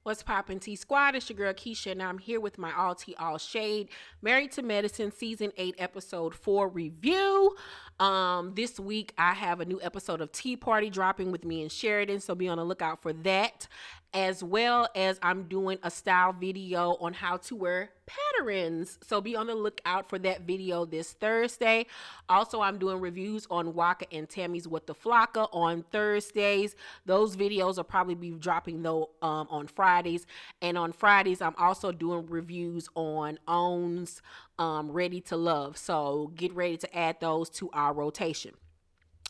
What's poppin' T Squad? It's your girl Keisha, and I'm here with my all tea, all shade, Married to Medicine Season 8, Episode 4 review. This week I have a new episode of Tea Party dropping with me and Sheridan, so be on the lookout for that. As well as I'm doing a style video on how to wear patterns. So be on the lookout for that video this Thursday. Also, I'm doing reviews on Waka and Tammy's What the Flocka on Thursdays. Those videos will probably be dropping though on Fridays. And on Fridays, I'm also doing reviews on Own's Ready to Love. So get ready to add those to our rotation.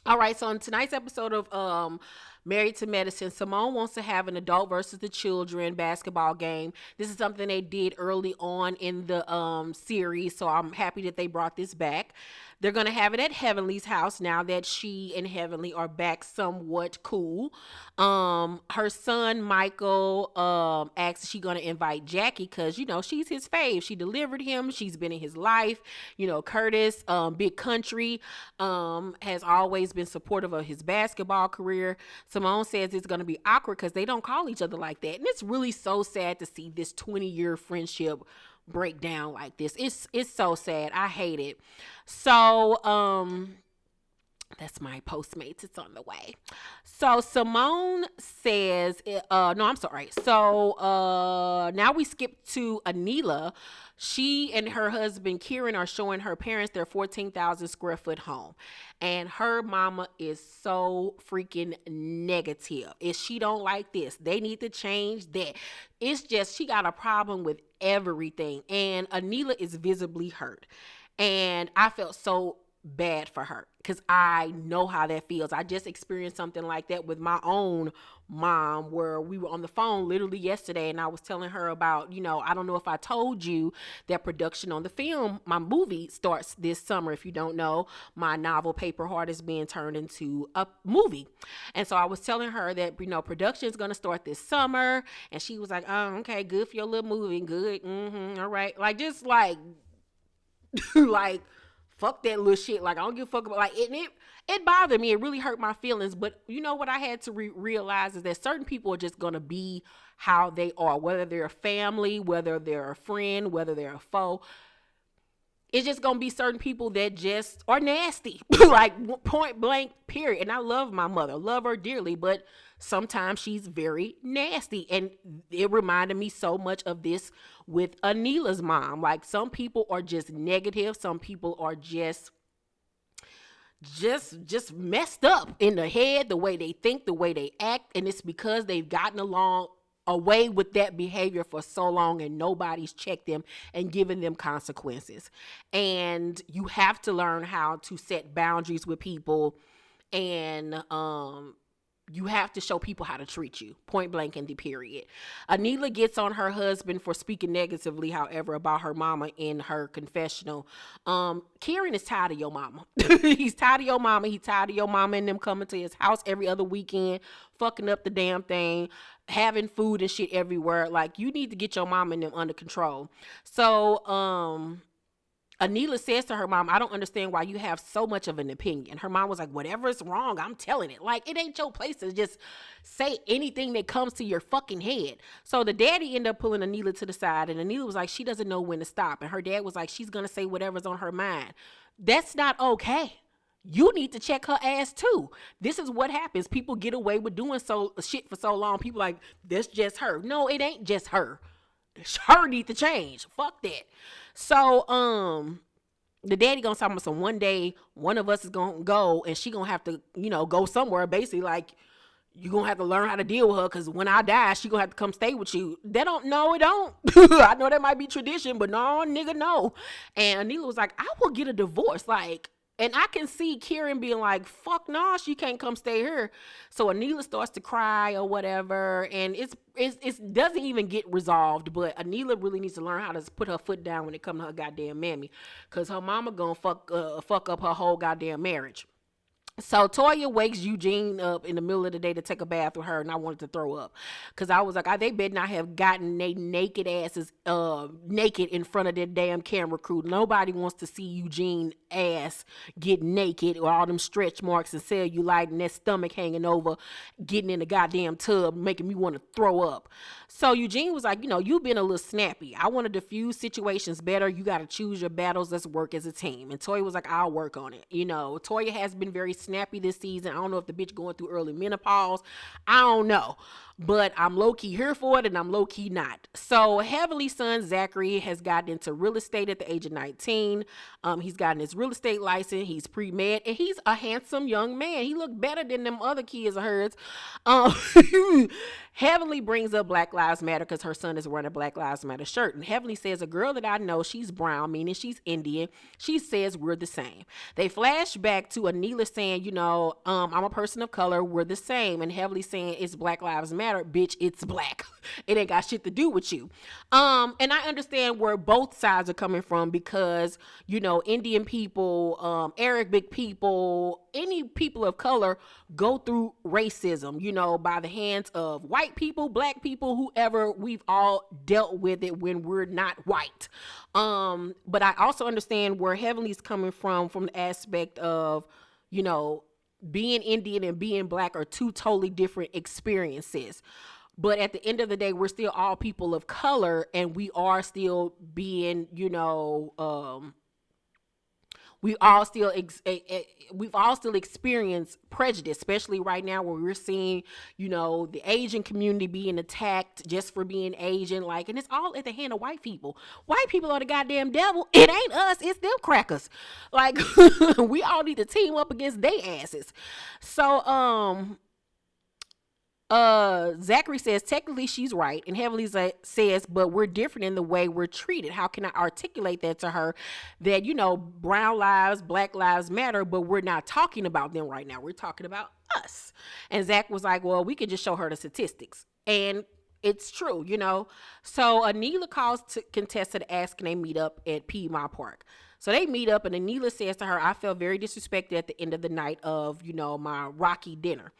All right, so in tonight's episode of Married to Medicine, Simone wants to have an adult versus the children basketball game. This is something they did early on in the series, so I'm happy that they brought this back. They're going to have it at Heavenly's house now that she and Heavenly are back somewhat cool. Her son, Michael, asks if she's going to invite Jackie because, you know, she's his fave. She delivered him. She's been in his life. You know, Curtis, Big Country, has always been supportive of his basketball career. Simone says it's going to be awkward because they don't call each other like that. And it's really so sad to see this 20-year friendship break down like this. It's so sad. I hate it. So, that's my Postmates. It's on the way. So Simone says, no, I'm sorry. So now we skip to Anila. She and her husband Kieran are showing her parents their 14,000 square foot home. And her mama is so freaking negative. If she don't like this, they need to change that. It's just she got a problem with everything. And Anila is visibly hurt. And I felt so bad for her because I know how that feels. I just experienced something like that with my own mom where we were on the phone literally yesterday and I was telling her about, you know, I don't know if I told you that production on the film, my movie starts this summer. If you don't know, my novel Paper Heart is being turned into a movie. And so I was telling her that, you know, production is going to start this summer. And she was like, oh, okay, good for your little movie. Good. All right. Like, just like, like, fuck that little shit. Like, I don't give a fuck about, like, it bothered me. It really hurt my feelings. But you know what I had to realize is that certain people are just going to be how they are, whether they're a family, whether they're a friend, whether they're a foe. It's just going to be certain people that just are nasty, like point blank, period. And I love my mother, love her dearly, but sometimes she's very nasty. And it reminded me so much of this with Anila's mom. Like, some people are just negative. Some people are just messed up in the head, the way they think, the way they act. And it's because they've gotten along away with that behavior for so long and nobody's checked them and given them consequences. And you have to learn how to set boundaries with people, and you have to show people how to treat you, point blank in the period. Anila gets on her husband for speaking negatively, however, about her mama in her confessional. Kieran is tired of your mama. He's tired of your mama. He's tired of your mama and them coming to his house every other weekend, fucking up the damn thing, having food and shit everywhere. Like, you need to get your mama and them under control. So, Anila says to her mom, I don't understand why you have so much of an opinion. Her mom was like, whatever is wrong, I'm telling it. Like, it ain't your place to just say anything that comes to your fucking head. So the daddy ended up pulling Anila to the side, and Anila was like, she doesn't know when to stop. And her dad was like, she's going to say whatever's on her mind. That's not okay. You need to check her ass too. This is what happens. People get away with doing so shit for so long. People like, that's just her. No, it ain't just her. Her need to change. Fuck that. So, the daddy gonna talk about some one day one of us is gonna go and she gonna have to, you know, go somewhere. Basically, like, you gonna have to learn how to deal with her because when I die, she gonna have to come stay with you. They don't know it don't. I know that might be tradition, but no, nigga, no. And Anila was like, I will get a divorce. Like, and I can see Kieran being like, fuck no, she can't come stay here. So Anila starts to cry or whatever. And it doesn't even get resolved. But Anila really needs to learn how to put her foot down when it comes to her goddamn mammy. Because her mama gonna fuck up her whole goddamn marriage. So Toya wakes Eugene up in the middle of the day to take a bath with her, and I wanted to throw up because I was like, they better not have gotten they naked asses naked in front of their damn camera crew. Nobody wants to see Eugene ass get naked or all them stretch marks and cellulite and that stomach hanging over, getting in the goddamn tub, making me want to throw up. So Eugene was like, you've been a little snappy. I want to diffuse situations better. You got to choose your battles. Let's work as a team. And Toya was like, I'll work on it. Toya has been very snappy this season. I don't know if the bitch going through early menopause. I don't know. But I'm low-key here for it, and I'm low-key not. So Heavenly's son, Zachary, has gotten into real estate at the age of 19. He's gotten his real estate license. He's pre-med, and he's a handsome young man. He looked better than them other kids of hers. Heavenly brings up Black Lives Matter because her son is wearing a Black Lives Matter shirt. And Heavenly says, a girl that I know, she's brown, meaning she's Indian. She says we're the same. They flash back to Anila saying, I'm a person of color. We're the same. And Heavenly saying it's Black Lives Matter. Bitch, it's black. It ain't got shit to do with you. And I understand where both sides are coming from because, Indian people, Arabic people, any people of color go through racism, by the hands of white people, black people, whoever. We've all dealt with it when we're not white. But I also understand where Heavenly's coming from the aspect of, being Indian and being black are two totally different experiences. But at the end of the day, we're still all people of color, and we are still being, we all still we've all still experienced prejudice, especially right now where we're seeing, the Asian community being attacked just for being Asian, and it's all at the hand of white people. White people are the goddamn devil. It ain't us, it's them crackers. We all need to team up against they asses. So Zachary says technically she's right, and Heavenly says, but we're different in the way we're treated. How can I articulate that to her that, brown lives, black lives matter, but we're not talking about them right now. We're talking about us. And Zach was like, well, we could just show her the statistics. And it's true, So Anila calls Contessa to ask can they meet up at Piedmont Park. So they meet up, and Anila says to her, I felt very disrespected at the end of the night of, my Rocky dinner.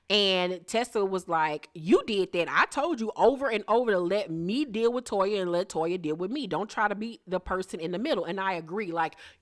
And Tessa was like, you did that. I told you over and over to let me deal with Toya and let Toya deal with me. Don't try to be the person in the middle. And I agree.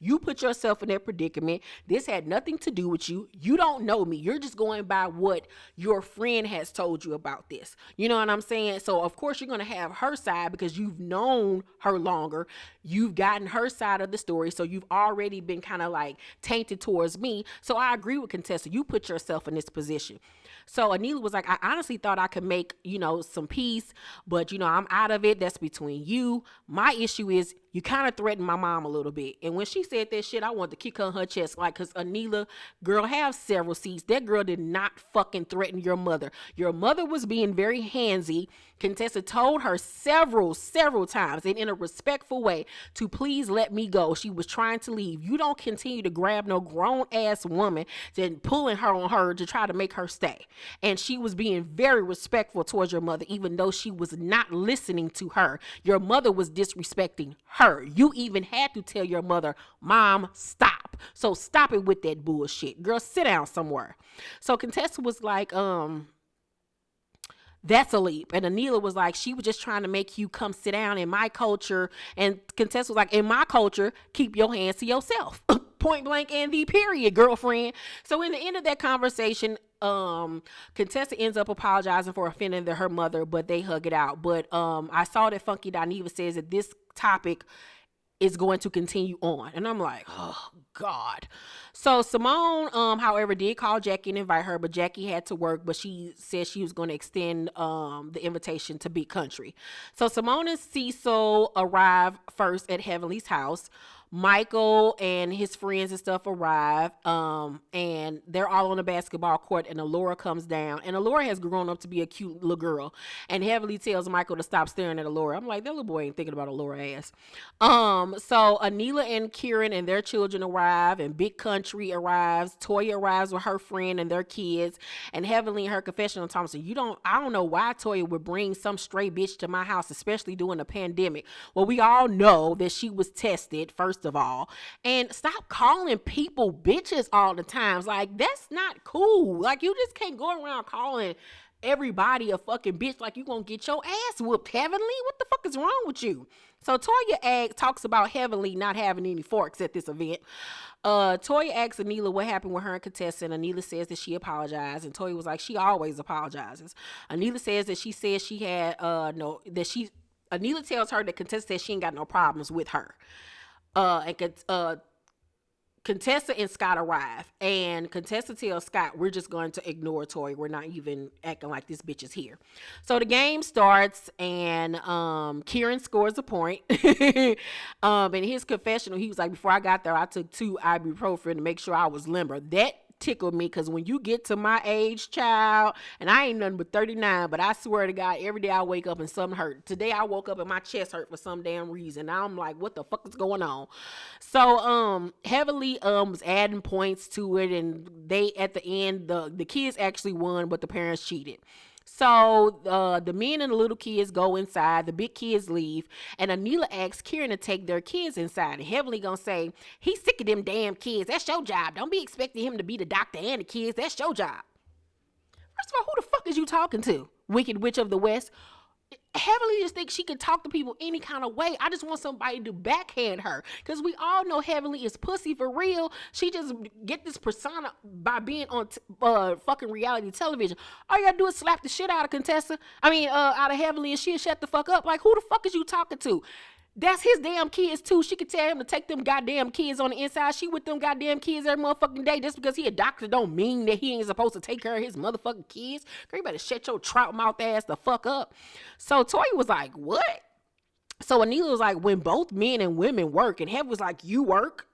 You put yourself in that predicament. This had nothing to do with you. You don't know me. You're just going by what your friend has told you about this. You know what I'm saying? So, of course, you're going to have her side because you've known her longer. You've gotten her side of the story. So you've already been kind of tainted towards me. So I agree with Contessa. You put yourself in this position. So Anila was like, I honestly thought I could make, some peace, but, I'm out of it. That's between you. My issue is you kind of threatened my mom a little bit. And when she said that shit, I wanted to kick her in her chest. Because Anila, girl, have several seats. That girl did not fucking threaten your mother. Your mother was being very handsy. Contessa told her several times and in a respectful way to please let me go. She was trying to leave. You don't continue to grab no grown ass woman and pulling her on her to try to make her stay. And she was being very respectful towards your mother, even though she was not listening to her. Your mother was disrespecting her. You even had to tell your mother, Mom, stop. So stop it with that bullshit. Girl, sit down somewhere. So Contessa was like, that's a leap. And Anila was like, she was just trying to make you come sit down in my culture. And Contessa was like, in my culture, keep your hands to yourself. Point blank and the period, girlfriend. So in the end of that conversation, Contessa ends up apologizing for offending her mother, but they hug it out. But I saw that Funky Dineva says that this topic is going to continue on. And I'm like, oh, God. So Simone, however, did call Jackie and invite her, but Jackie had to work, but she said she was going to extend the invitation to Big Country. So Simone and Cecil arrive first at Heavenly's house. Michael and his friends and stuff arrive, and they're all on the basketball court, and Alora comes down, and Alora has grown up to be a cute little girl, and Heavenly tells Michael to stop staring at Alora. I'm like, that little boy ain't thinking about Alora ass. So Anila and Kieran and their children arrive, and Big Country arrives. Toya arrives with her friend and their kids, and Heavenly in her confessional Thompson, I don't know why Toya would bring some stray bitch to my house, especially during the pandemic. Well, we all know that she was tested first first of all. And stop calling people bitches all the times. Like, that's not cool. Like, you just can't go around calling everybody a fucking bitch like you gonna get your ass whooped. Heavenly, what the fuck is wrong with you? So Toya talks about Heavenly not having any forks at this event. Toya asks Anila what happened with her and Contessa, and Anila says that she apologized, and Toya was like, she always apologizes. Anila says that she said she had Anila tells her that Contessa says she ain't got no problems with her. Contessa and Scott arrive, and Contessa tells Scott, we're just going to ignore Toya. We're not even acting like this bitch is here. So the game starts, and Kieran scores a point. In his confessional, he was like, before I got there, I took 2 ibuprofen to make sure I was limber. That tickled me, because when you get to my age, child, and I ain't nothing but 39, but I swear to God, every day I wake up and something hurt. Today I woke up and my chest hurt for some damn reason. Now I'm like, what the fuck is going on? So Heavenly was adding points to it, and they, at the end, the kids actually won, but the parents cheated. So the men and the little kids go inside, the big kids leave, and Anila asks Kieran to take their kids inside. And Heavenly gonna say, he's sick of them damn kids. That's your job. Don't be expecting him to be the doctor and the kids. That's your job. First of all, who the fuck is you talking to? Wicked Witch of the West. Heavenly just thinks she can talk to people any kind of way. I just want somebody to backhand her, because we all know Heavenly is pussy for real. She just get this persona by being on fucking reality television. All you gotta do is slap the shit out of out of Heavenly, and she'll shut the fuck up. Like, who the fuck is you talking to? That's his damn kids too. She could tell him to take them goddamn kids on the inside. She with them goddamn kids every motherfucking day. Just because he a doctor don't mean that he ain't supposed to take care of his motherfucking kids. Girl, you better shut your trout mouth ass the fuck up. So Toya was like, what? So Anila was like, when both men and women work, and Heaven was like, you work?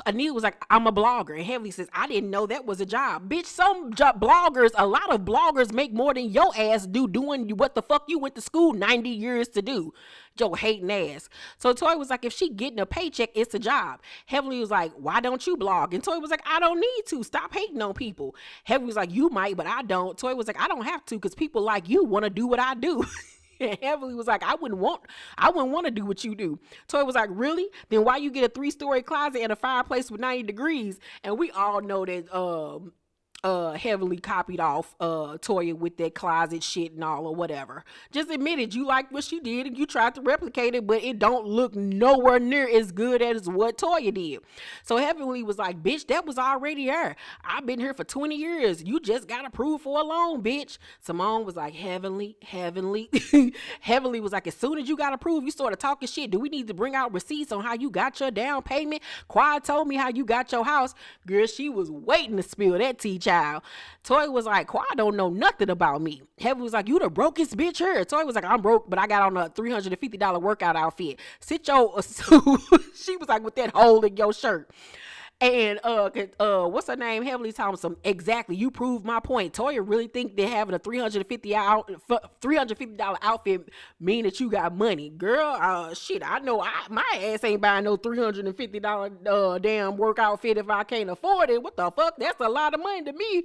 Anila was like, I'm a blogger. And Heavenly says, I didn't know that was a job. Bitch, a lot of bloggers make more than your ass do doing what the fuck you went to school 90 years to do. Your hating ass. So Toy was like, if she getting a paycheck, it's a job. Heavenly was like, why don't you blog? And Toy was like, I don't need to. Stop hating on people. Heavenly was like, you might, but I don't. Toy was like, I don't have to, because people like you want to do what I do. And Heavenly was like, I wouldn't want to do what you do. Toy was like, really? Then why you get a 3-story closet and a fireplace with 90 degrees? And we all know that Heavenly copied off Toya with that closet shit and all, or whatever. Just admitted you liked what she did and you tried to replicate it, but it don't look nowhere near as good as what Toya did. So Heavenly was like, bitch, that was already her. I've been here for 20 years. You just got approved for a loan, bitch. Simone was like, Heavenly. Heavenly was like, as soon as you got approved, you started talking shit. Do we need to bring out receipts on how you got your down payment? Quad told me how you got your house. Girl, she was waiting to spill that tea, child. Toy was like, Quad don't know nothing about me. Heaven was like, you the brokest bitch here. Toy was like, I'm broke, but I got on a $350 workout outfit. Sit your she was like, with that hole in your shirt. And what's her name? Heavenly Thompson. Exactly. You proved my point. Toya really think that having a $350 outfit mean that you got money. Girl, shit, I know my ass ain't buying no $350 damn work outfit if I can't afford it. What the fuck? That's a lot of money to me.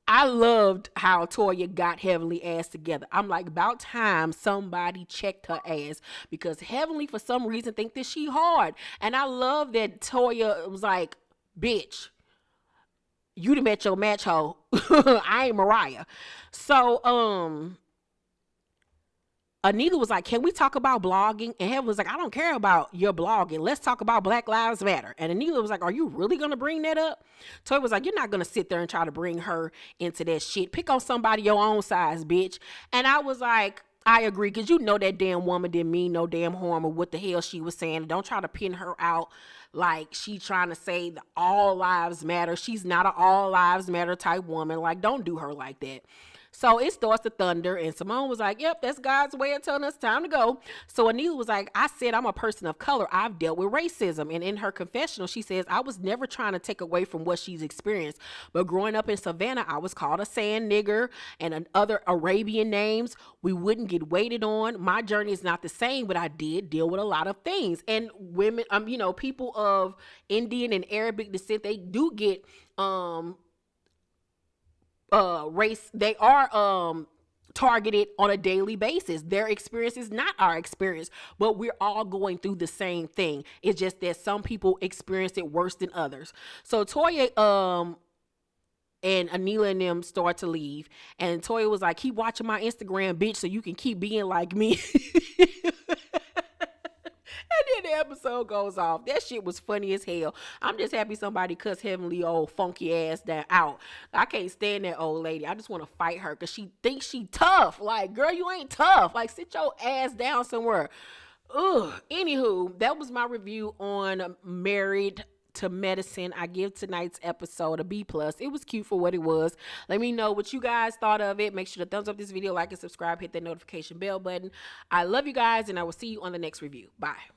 I loved how Toya got Heavenly ass together. I'm like, about time somebody checked her ass, because Heavenly for some reason think that she hard. And I love that Toya was like, bitch, you done met your match hoe. I ain't Mariah. So Anita was like, can we talk about blogging? And Heaven was like, I don't care about your blogging. Let's talk about Black Lives Matter. And Anita was like, are you really going to bring that up? Toy was like, you're not going to sit there and try to bring her into that shit. Pick on somebody your own size, bitch. And I was like, I agree, because you know that damn woman didn't mean no damn harm or what the hell she was saying. Don't try to pin her out like she trying to say that all lives matter. She's not an all lives matter type woman. Like, don't do her like that. So it starts to thunder, and Simone was like, yep, that's God's way of telling us time to go. So Anila was like, I said I'm a person of color. I've dealt with racism. And in her confessional, she says, I was never trying to take away from what she's experienced. But growing up in Savannah, I was called a sand nigger and other Arabian names. We wouldn't get waited on. My journey is not the same, but I did deal with a lot of things. And women, people of Indian and Arabic descent, they do get race, they are targeted on a daily basis. Their experience is not our experience, but we're all going through the same thing. It's just that some people experience it worse than others. So Toya and Anila and them start to leave, and Toya was like, keep watching my Instagram, bitch, so you can keep being like me. And then the episode goes off. That shit was funny as hell. I'm just happy somebody cuts Heavenly old funky ass that out. I can't stand that old lady. I just want to fight her because she thinks she tough. Like, girl, you ain't tough. Like, sit your ass down somewhere. Ugh. Anywho, that was my review on Married to Medicine. I give tonight's episode a B+. It was cute for what it was. Let me know what you guys thought of it. Make sure to thumbs up this video, like and subscribe, hit that notification bell button. I love you guys, and I will see you on the next review. Bye.